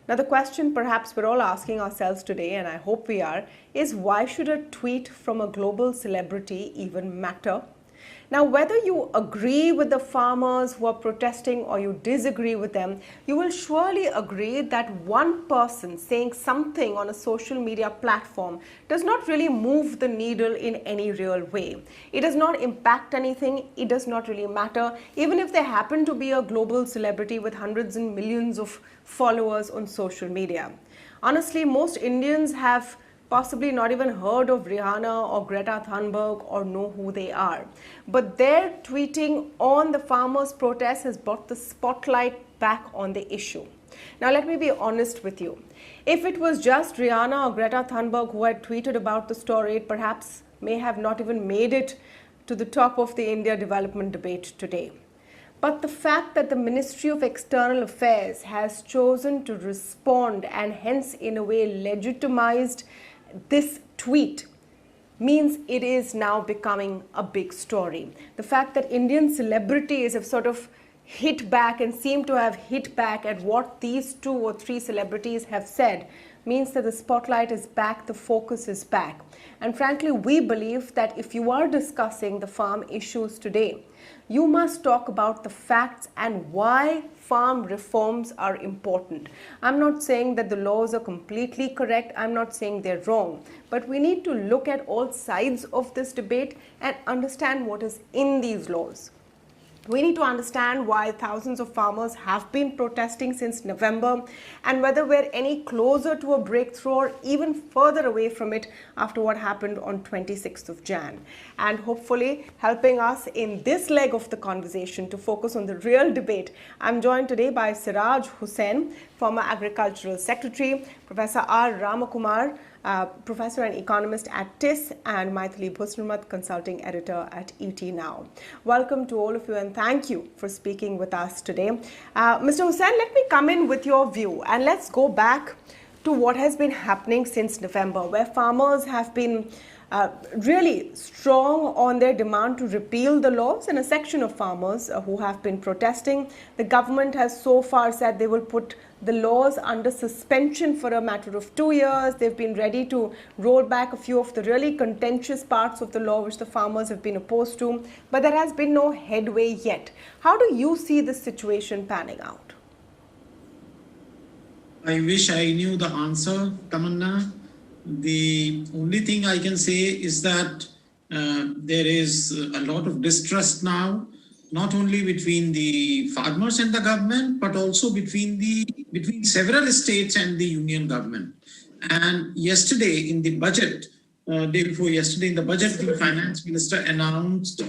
Now, the question perhaps we're all asking ourselves today, and I hope we are, is why should a tweet from a global celebrity even matter? Now, whether you agree with the farmers who are protesting or you disagree with them, you will surely agree that one person saying something on a social media platform does not really move the needle in any real way. It does not impact anything. It does not really matter, even if they happen to be a global celebrity with hundreds and millions of followers on social media. Honestly, most Indians have possibly not even heard of Rihanna or Greta Thunberg or know who they are. But their tweeting on the farmers' protest has brought the spotlight back on the issue. Now, let me be honest with you. If it was just Rihanna or Greta Thunberg who had tweeted about the story, it perhaps may have not even made it to the top of the India development debate today. But the fact that the Ministry of External Affairs has chosen to respond and hence in a way legitimized this tweet means it is now becoming a big story. The fact that Indian celebrities have sort of hit back and seem to have hit back at what these 2 or 3 celebrities have said means that the spotlight is back, the focus is back. And frankly, we believe that if you are discussing the farm issues today, you must talk about the facts and why farm reforms are important. I'm not saying that the laws are completely correct. I'm not saying they're wrong. But we need to look at all sides of this debate and understand what is in these laws. We need to understand why thousands of farmers have been protesting since November and whether we're any closer to a breakthrough or even further away from it after what happened on 26th of Jan. And hopefully helping us in this leg of the conversation to focus on the real debate, I'm joined today by Siraj Hussain, former Agricultural Secretary, Professor R. Ramakumar, Professor and Economist at TIS, and Maithili Bhusramat, Consulting Editor at ET Now. Welcome to all of you and thank you for speaking with us today. Mr. Hussain, let me come in with your view and let's go back to what has been happening since November, where farmers have been really strong on their demand to repeal the laws, and a section of farmers who have been protesting. The government has so far said they will put the laws under suspension for a matter of 2 years. They've been ready to roll back a few of the really contentious parts of the law which the farmers have been opposed to, but there has been no headway yet. How do you see this situation panning out? I wish I knew the answer, Tamanna. The only thing I can say is that there is a lot of distrust now, not only between the farmers and the government, but also between several states and the union government. And yesterday in the budget, day before yesterday in the budget, the finance minister announced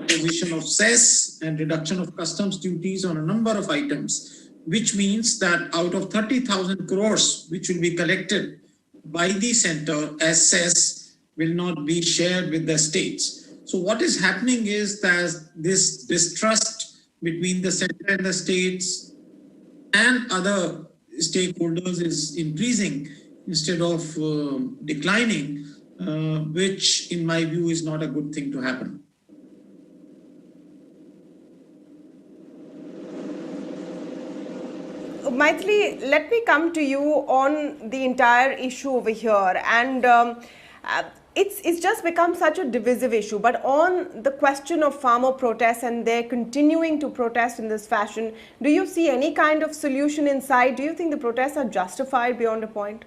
provision of cess and reduction of customs duties on a number of items, which means that out of 30,000 crores, which will be collected by the center as cess, will not be shared with the states. So what is happening is that this distrust between the center and the states and other stakeholders is increasing instead of declining, which in my view is not a good thing to happen. Maithili, let me come to you on the entire issue over here, and it's just become such a divisive issue. But on the question of farmer protests and they're continuing to protest in this fashion, do you see any kind of solution in sight? Do you think the protests are justified beyond a point?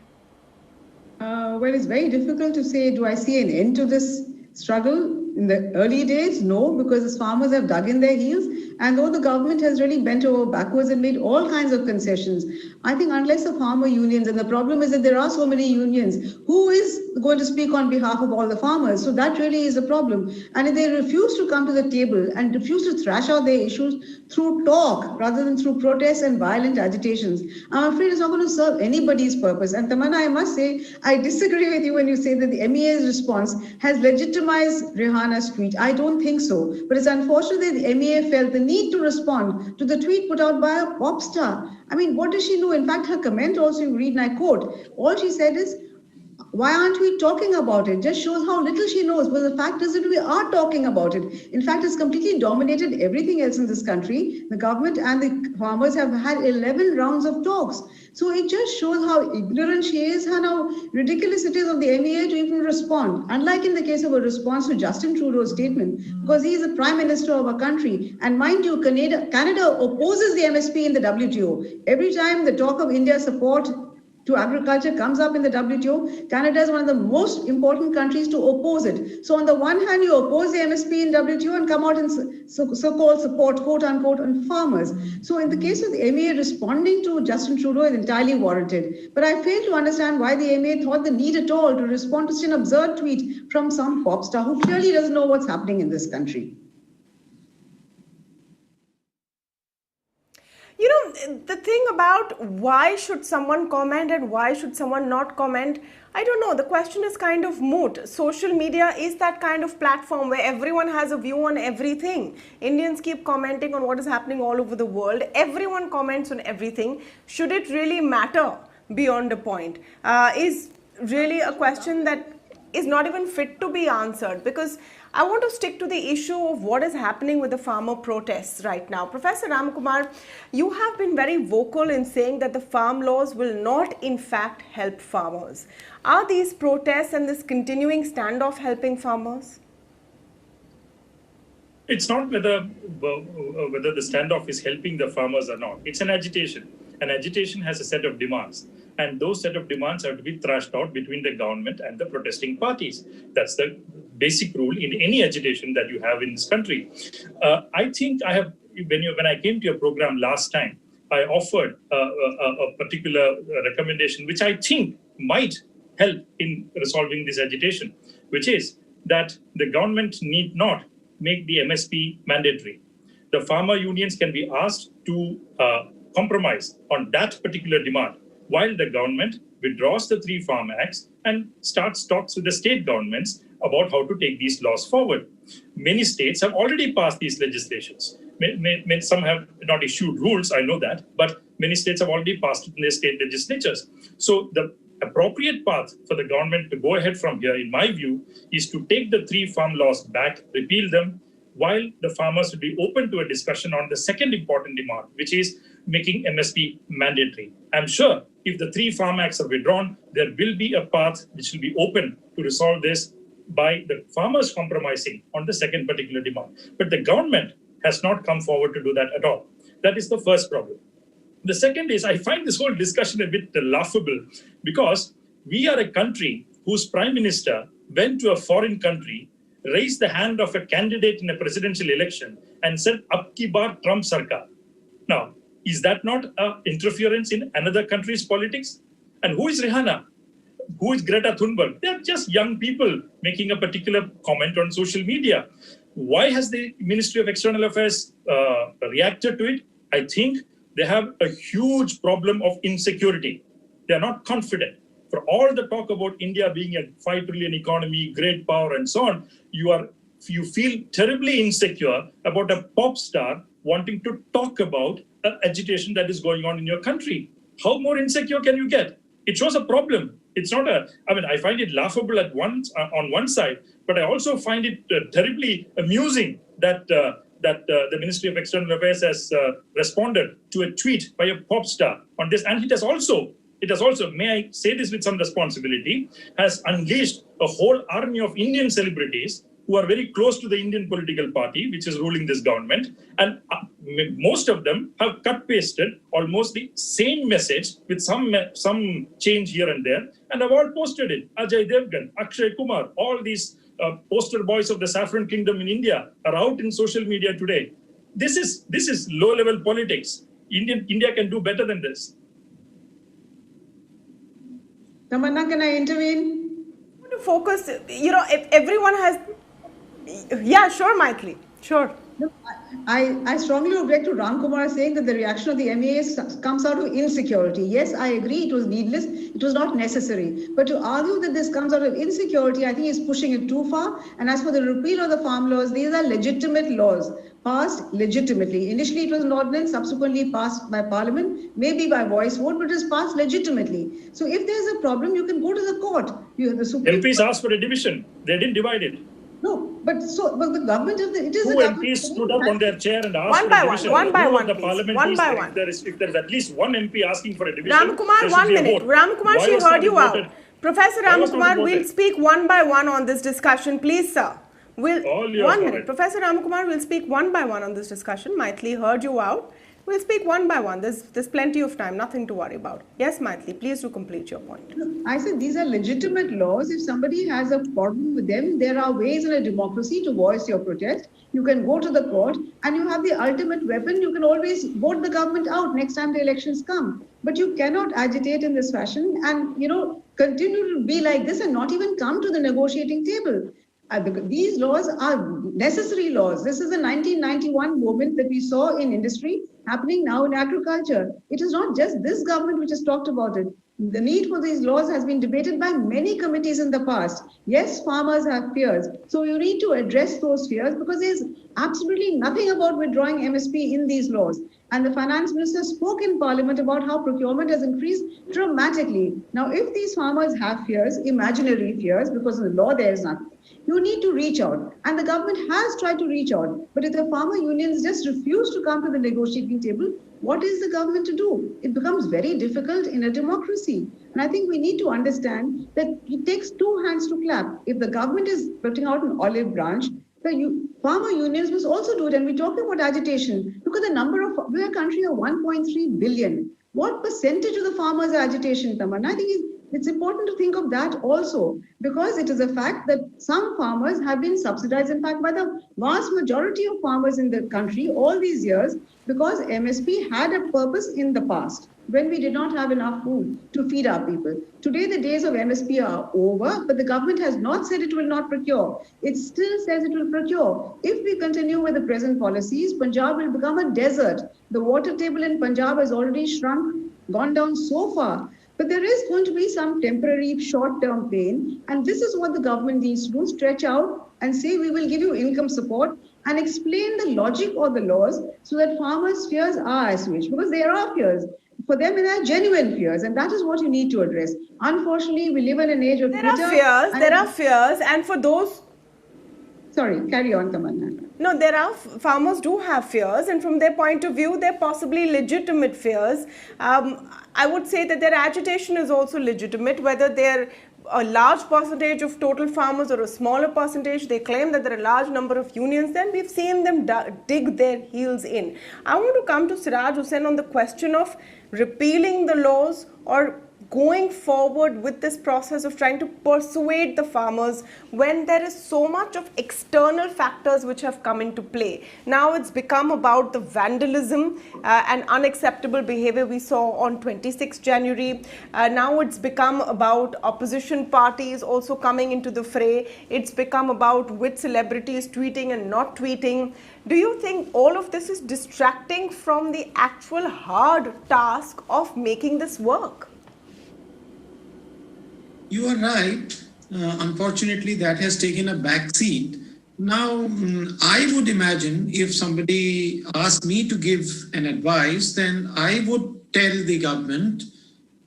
Well, it's very difficult to say, do I see an end to this struggle? In the early days, no, because the farmers have dug in their heels. And though the government has really bent over backwards and made all kinds of concessions, I think unless the farmer unions, and the problem is that there are so many unions, who is going to speak on behalf of all the farmers? So that really is a problem. And if they refuse to come to the table and refuse to thrash out their issues through talk rather than through protests and violent agitations, I'm afraid it's not going to serve anybody's purpose. And Tamanna, I must say, I disagree with you when you say that the MEA's response has legitimized Rihanna's tweet. I don't think so. But it's unfortunate that the MEA felt the need to respond to the tweet put out by a pop star. I mean, what does she know? In fact, her comment also, you read and I quote, all she said is, Why aren't we talking about it? Just shows how little she knows. But the fact is that we are talking about it. In fact, it's completely dominated everything else in this country. The government and the farmers have had 11 rounds of talks. So it just shows how ignorant she is and how ridiculous it is of the MEA to even respond. Unlike in the case of a response to Justin Trudeau's statement, because he is the Prime Minister of a country. And mind you, Canada opposes the MSP in the WTO. Every time the talk of India's support to agriculture comes up in the WTO, Canada is one of the most important countries to oppose it. So on the one hand, you oppose the MSP in WTO and come out and so-called support, quote unquote, on farmers. So in the case of the MEA, responding to Justin Trudeau is entirely warranted. But I fail to understand why the MEA thought the need at all to respond to such an absurd tweet from some pop star who clearly doesn't know what's happening in this country. You know, the thing about why should someone comment and why should someone not comment, I don't know. The question is kind of moot. Social media is that kind of platform where everyone has a view on everything. Indians keep commenting on what is happening all over the world. Everyone comments on everything. Should it really matter beyond a point? Is really a question that is not even fit to be answered, because I want to stick to the issue of what is happening with the farmer protests right now. Professor Ramkumar, you have been very vocal in saying that the farm laws will not in fact help farmers. Are these protests and this continuing standoff helping farmers? It's not whether the standoff is helping the farmers or not. It's an agitation. An agitation has a set of demands, and those set of demands have to be thrashed out between the government and the protesting parties. That's the basic rule in any agitation that you have in this country. I think I have, when I came to your program last time, I offered a particular recommendation which I think might help in resolving this agitation, which is that the government need not make the MSP mandatory. The farmer unions can be asked to compromise on that particular demand while the government withdraws the 3 Farm Acts and starts talks with the state governments about how to take these laws forward. Many states have already passed these legislations. Some have not issued rules, I know that, but many states have already passed it in their state legislatures. So the appropriate path for the government to go ahead from here, in my view, is to take the 3 farm laws back, repeal them, while the farmers would be open to a discussion on the second important demand, which is making MSP mandatory. I'm sure if the 3 Farm Acts are withdrawn, there will be a path which will be open to resolve this by the farmers compromising on the second particular demand. But the government has not come forward to do that at all. That is the first problem. The second is, I find this whole discussion a bit laughable, because we are a country whose prime minister went to a foreign country, raised the hand of a candidate in a presidential election and said, "Ab ki baar Trump sarkar." Now, is that not interference in another country's politics? And who is Rihanna? Who is Greta Thunberg? They're just young people making a particular comment on social media. Why has the Ministry of External Affairs reacted to it? I think they have a huge problem of insecurity. They're not confident. For all the talk about India being a 5 trillion economy, great power, and so on, you feel terribly insecure about a pop star wanting to talk about an agitation that is going on in your country. How more insecure can you get? It shows a problem. It's not I find it laughable on one side, but I also find it terribly amusing that the Ministry of External Affairs has responded to a tweet by a pop star on this. And it has also, may I say this with some responsibility, has unleashed a whole army of Indian celebrities who are very close to the Indian political party, which is ruling this government. And most of them have cut-pasted almost the same message with some change here and there, and have all posted it. Ajay Devgan, Akshay Kumar, all these poster boys of the Saffron Kingdom in India are out in social media today. This is low-level politics. India can do better than this. Tamanna, can I intervene? I want to focus, if everyone has... Yeah, sure, Maitri. Sure. I strongly object to Ramkumar saying that the reaction of the MAS comes out of insecurity. Yes, I agree, it was needless, it was not necessary. But to argue that this comes out of insecurity, I think is pushing it too far. And as for the repeal of the farm laws, these are legitimate laws, passed legitimately. Initially, it was an ordinance, subsequently passed by Parliament, maybe by voice vote, but it was passed legitimately. So if there's a problem, you can go to the court. The Supreme MPs asked for a division. They didn't divide it. No, but the government of it is Two the government. MPs stood up on their chair and asked One for by a one, division. one by Who of one, the please. parliament One is by there? one. If there is at least one MP asking for a division, Ramkumar, there should 1 be a minute. vote. Ramkumar, Why she was heard not you voted? out. Professor Why was not Ramkumar, we'll voted? speak one by one on this discussion. Please, sir. All yours, 1 minute. Mohammed. Professor Ramkumar will speak one by one on this discussion. Maithili heard you out. We'll speak one by one. There's plenty of time, nothing to worry about. Yes, Maithili, please do complete your point. I said these are legitimate laws. If somebody has a problem with them, there are ways in a democracy to voice your protest. You can go to the court and you have the ultimate weapon. You can always vote the government out next time the elections come. But you cannot agitate in this fashion and, continue to be like this and not even come to the negotiating table. These laws are necessary laws. This is a 1991 movement that we saw in industry happening now in agriculture. It is not just this government which has talked about it. The need for these laws has been debated by many committees in the past. Yes, farmers have fears. So you need to address those fears because there's absolutely nothing about withdrawing MSP in these laws. And the finance minister spoke in parliament about how procurement has increased dramatically. Now, if these farmers have fears, imaginary fears, because in the law there is nothing, you need to reach out. And the government has tried to reach out. But if the farmer unions just refuse to come to the negotiating table, what is the government to do? It becomes very difficult in a democracy. And I think we need to understand that it takes two hands to clap. If the government is putting out an olive branch, the farmer unions must also do it. And we're talking about agitation. Look at the number of, we're a country of 1.3 billion. What percentage of the farmers are agitation, Taman? I think it's important to think of that also, because it is a fact that some farmers have been subsidized, in fact, by the vast majority of farmers in the country all these years, because MSP had a purpose in the past when we did not have enough food to feed our people. Today, the days of MSP are over, but the government has not said it will not procure. It still says it will procure. If we continue with the present policies, Punjab will become a desert. The water table in Punjab has already shrunk, gone down so far. But there is going to be some temporary short-term pain. And this is what the government needs to do, stretch out and say, we will give you income support and explain the logic of the laws so that farmers' fears are assuaged. Because there are fears. For them, there are genuine fears. And that is what you need to address. Unfortunately, we live in an age of There Twitter. are fears. And for those... Sorry, carry on, Tamanna. No, farmers do have fears, and from their point of view, they're possibly legitimate fears. I would say that their agitation is also legitimate, whether they're a large percentage of total farmers or a smaller percentage. They claim that there are a large number of unions, then we've seen them dig their heels in. I want to come to Siraj Hussain on the question of repealing the laws or going forward with this process of trying to persuade the farmers when there is so much of external factors which have come into play. Now it's become about the vandalism and unacceptable behavior we saw on 26 January. Now it's become about opposition parties also coming into the fray. It's become about which celebrities tweeting and not tweeting. Do you think all of this is distracting from the actual hard task of making this work? You are right. Unfortunately, that has taken a back seat. Now, I would imagine if somebody asked me to give an advice, then I would tell the government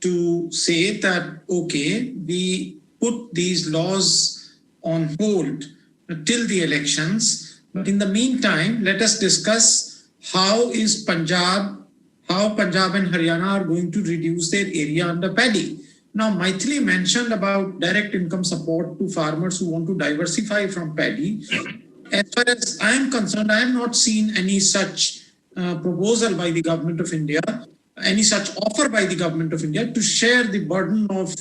to say that, okay, we put these laws on hold till the elections. But in the meantime, let us discuss how Punjab and Haryana are going to reduce their area under paddy. Now, Maithili mentioned about direct income support to farmers who want to diversify from paddy. As far as I am concerned, I have not seen any such proposal by the government of India, any such offer by the government of India to share the burden of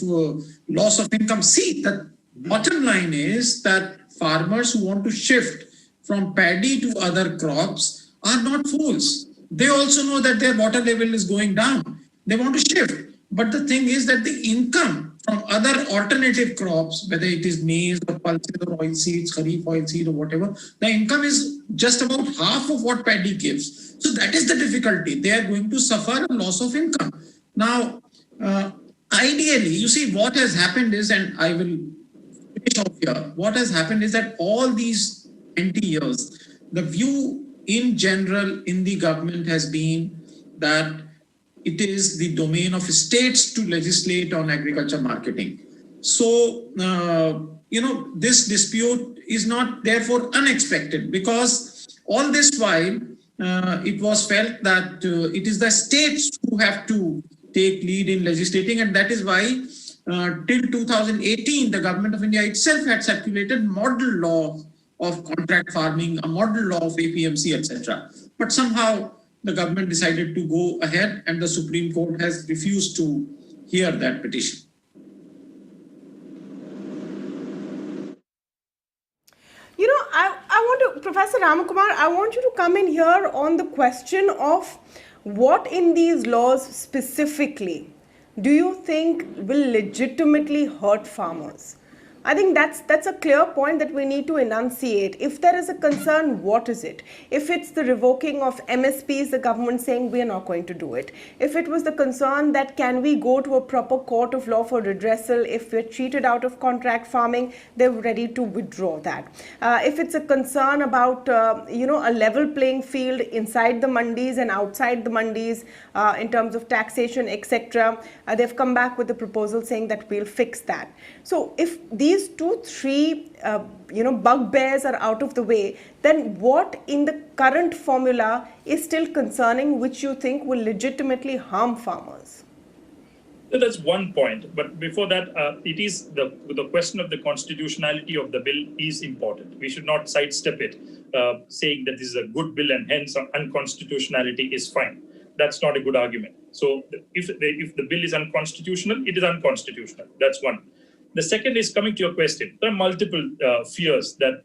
loss of income. See, the bottom line is that farmers who want to shift from paddy to other crops are not fools. They also know that their water level is going down. They want to shift. But the thing is that the income from other alternative crops, whether it is maize or pulses or oilseeds, kharif oilseed or whatever, the income is just about half of what paddy gives. So that is the difficulty. They are going to suffer a loss of income. Now, ideally, you see what has happened is, and I will finish off here, what has happened is that all these 20 years, the view in general in the government has been that it is the domain of states to legislate on agriculture marketing. So, this dispute is not therefore unexpected, because all this while it was felt that it is the states who have to take lead in legislating, and that is why till 2018, the government of India itself had circulated model law of contract farming, a model law of APMC, etc. But somehow the government decided to go ahead, and the Supreme Court has refused to hear that petition. I want to, Professor Ramakumar, I want you to come in here on the question of what in these laws specifically do you think will legitimately hurt farmers? I think that's a clear point that we need to enunciate. If there is a concern, what is it? If it's the revoking of MSPs, the government saying we are not going to do it. If it was the concern that can we go to a proper court of law for redressal if we're cheated out of contract farming, they're ready to withdraw that. If it's a concern about a level playing field inside the mandis and outside the mandis in terms of taxation, etc., they've come back with a proposal saying that we'll fix that. So if these 2-3 bugbears are out of the way, then what in the current formula is still concerning, which you think will legitimately harm farmers? So that's one point. But before that, it is the question of the constitutionality of the bill is important. We should not sidestep it, saying that this is a good bill and hence unconstitutionality is fine. That's not a good argument. So if the bill is unconstitutional, it is unconstitutional. That's one. The second is coming to your question. There are multiple fears that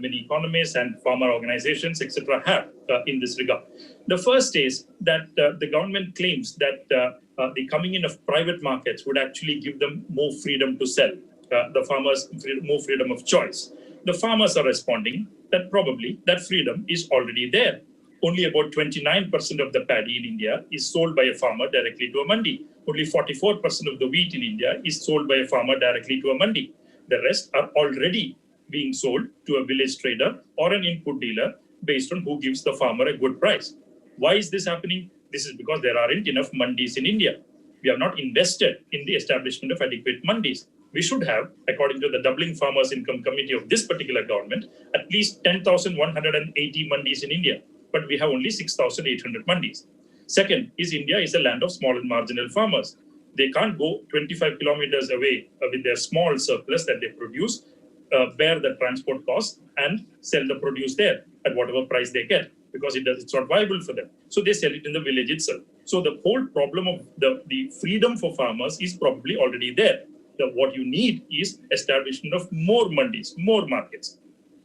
many economists and farmer organizations, etc., have in this regard. The first is that the government claims that the coming in of private markets would actually give them more freedom to sell, the farmers more freedom of choice. The farmers are responding that probably that freedom is already there. Only about 29% of the paddy in India is sold by a farmer directly to a mandi. Only 44% of the wheat in India is sold by a farmer directly to a mandi. The rest are already being sold to a village trader or an input dealer based on who gives the farmer a good price. Why is this happening? This is because there aren't enough mandis in India. We have not invested in the establishment of adequate mandis. We should have, according to the Doubling Farmers Income Committee of this particular government, at least 10,180 mandis in India. But we have only 6,800 mandis. Second is India is a land of small and marginal farmers. They can't go 25 kilometers away with their small surplus that they produce, bear the transport costs and sell the produce there at whatever price they get, because it's not viable for them. So they sell it in the village itself. So the whole problem of the freedom for farmers is probably already there. What you need is establishment of more mandis, more markets.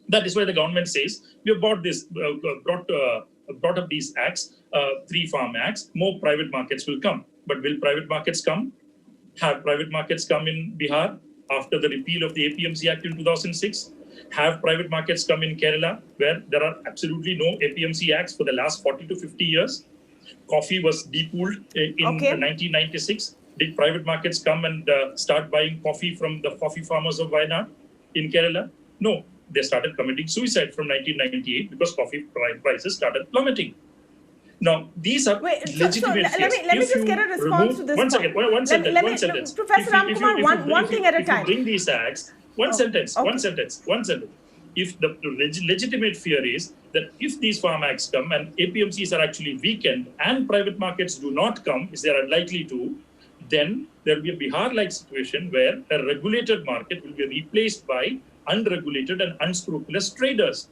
That is why the government says we have brought up these acts, 3 farm acts. More private markets will come. But will private markets come? Have private markets come in Bihar after the repeal of the APMC Act in 2006? Have private markets come in Kerala, where there are absolutely no APMC acts for the last 40 to 50 years? Coffee was depooled in 1996. Did private markets come and start buying coffee from the coffee farmers of Wayanad in Kerala? No. They started committing suicide from 1998 because coffee prices started plummeting. Now, these are legitimate fears. Let me just get a response to this. One second, one sentence. Professor Ramkumar, one thing at a time. If you bring these acts, one sentence. If the legitimate fear is that if these farm acts come and APMCs are actually weakened and private markets do not come, is they are unlikely to, then there will be a Bihar-like situation where a regulated market will be replaced by unregulated and unscrupulous traders.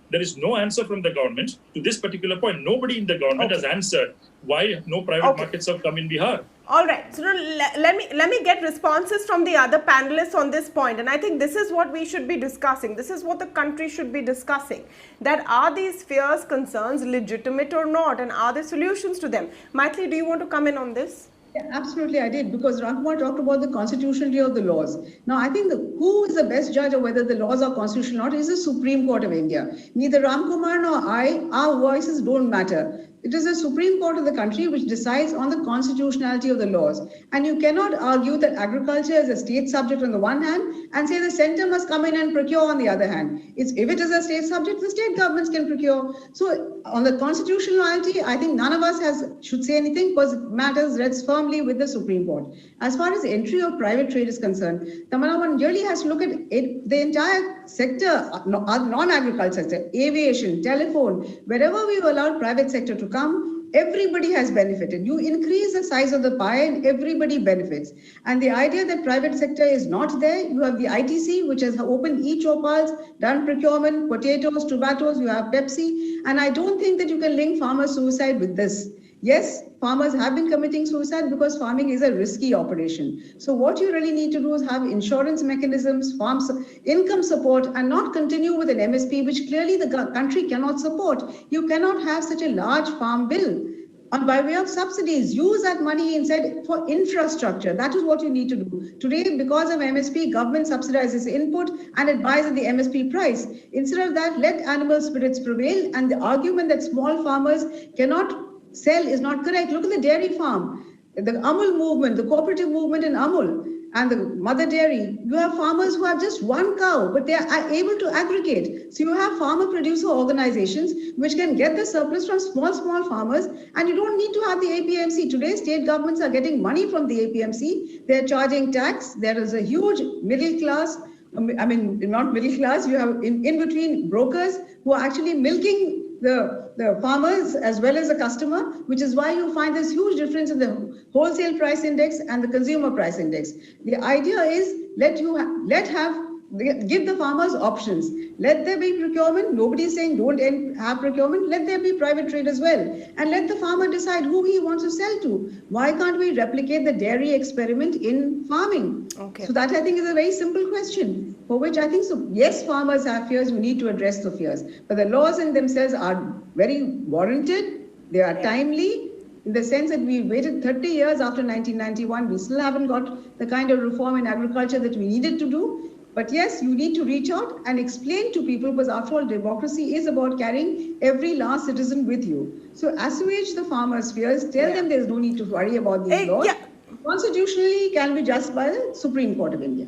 There is no answer from the government to this particular point. Nobody in the government has answered why no private markets have come in Bihar. All right. So let me get responses from the other panelists on this point. And I think this is what we should be discussing. This is what the country should be discussing. That are these fears, concerns legitimate or not? And are there solutions to them? Maithili, do you want to come in on this? Yeah, absolutely, I did, because Ramkumar talked about the constitutionality of the laws. Now, I think who is the best judge of whether the laws are constitutional or not is the Supreme Court of India. Neither Ramkumar nor I, our voices don't matter. It is the Supreme Court of the country which decides on the constitutionality of the laws. And you cannot argue that agriculture is a state subject on the one hand and say the centre must come in and procure on the other hand. If it is a state subject, the state governments can procure. So on the constitutionality, I think none of us should say anything because it matters rests firmly with the Supreme Court. As far as entry of private trade is concerned, Tamanna, one really has to look at it, the entire sector, non-agriculture sector, aviation, telephone, wherever we've allowed private sector to come, everybody has benefited. You increase the size of the pie and everybody benefits. And the idea that private sector is not there, you have the ITC, which has opened e-chopals, done procurement, potatoes, tomatoes, you have Pepsi. And I don't think that you can link farmer suicide with this. Yes, farmers have been committing suicide because farming is a risky operation. So what you really need to do is have insurance mechanisms, income support, and not continue with an MSP, which clearly the country cannot support. You cannot have such a large farm bill. And by way of subsidies, use that money instead for infrastructure. That is what you need to do. Today, because of MSP, government subsidizes input and it buys at the MSP price. Instead of that, let animal spirits prevail. And the argument that small farmers cannot sell is not correct. Look at the dairy farm, the Amul movement, the cooperative movement in Amul and the mother dairy. You have farmers who have just one cow, but they are able to aggregate. So you have farmer producer organizations which can get the surplus from small farmers, and you don't need to have the APMC. Today, state governments are getting money from the APMC. They're charging tax. There is a huge middle class. I mean, not middle class, you have in between brokers who are actually milking the farmers as well as the customer, which is why you find this huge difference in the wholesale price index and the consumer price index. The idea is give the farmers options. Let there be procurement. Nobody is saying don't have procurement. Let there be private trade as well. And let the farmer decide who he wants to sell to. Why can't we replicate the dairy experiment in farming? Okay. So that I think is a very simple question for which I think, so yes, farmers have fears. You need to address the fears. But the laws in themselves are very warranted. They are timely. In the sense that we waited 30 years after 1991, we still haven't got the kind of reform in agriculture that we needed to do. But yes, you need to reach out and explain to people, because after all, democracy is about carrying every last citizen with you. So assuage the farmers' fears, tell them there's no need to worry about these laws. Constitutionally can be judged by the Supreme Court of India.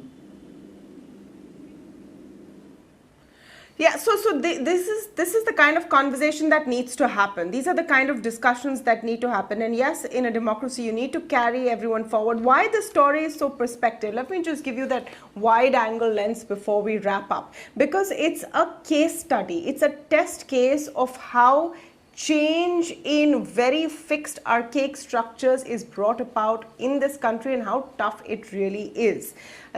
Yeah, so this is the kind of conversation that needs to happen. These are the kind of discussions that need to happen. And yes, in a democracy, you need to carry everyone forward. Why the story is so perspective? Let me just give you that wide angle lens before we wrap up. Because it's a case study. It's a test case of how change in very fixed archaic structures is brought about in this country and how tough it really is.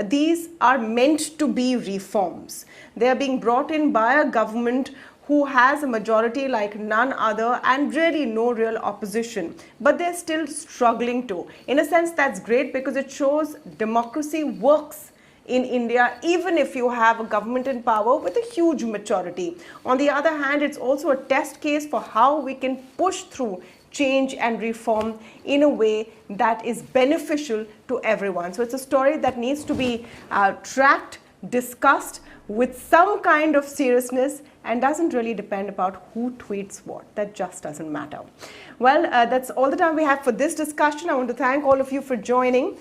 These are meant to be reforms. They are being brought in by a government who has a majority like none other and really no real opposition. But they're still struggling to. In a sense, that's great because it shows democracy works in India, even if you have a government in power with a huge majority. On the other hand, it's also a test case for how we can push through change and reform in a way that is beneficial to everyone. So it's a story that needs to be tracked, discussed with some kind of seriousness, and doesn't really depend about who tweets what. That just doesn't matter. Well, that's all the time we have for this discussion. I want to thank all of you for joining.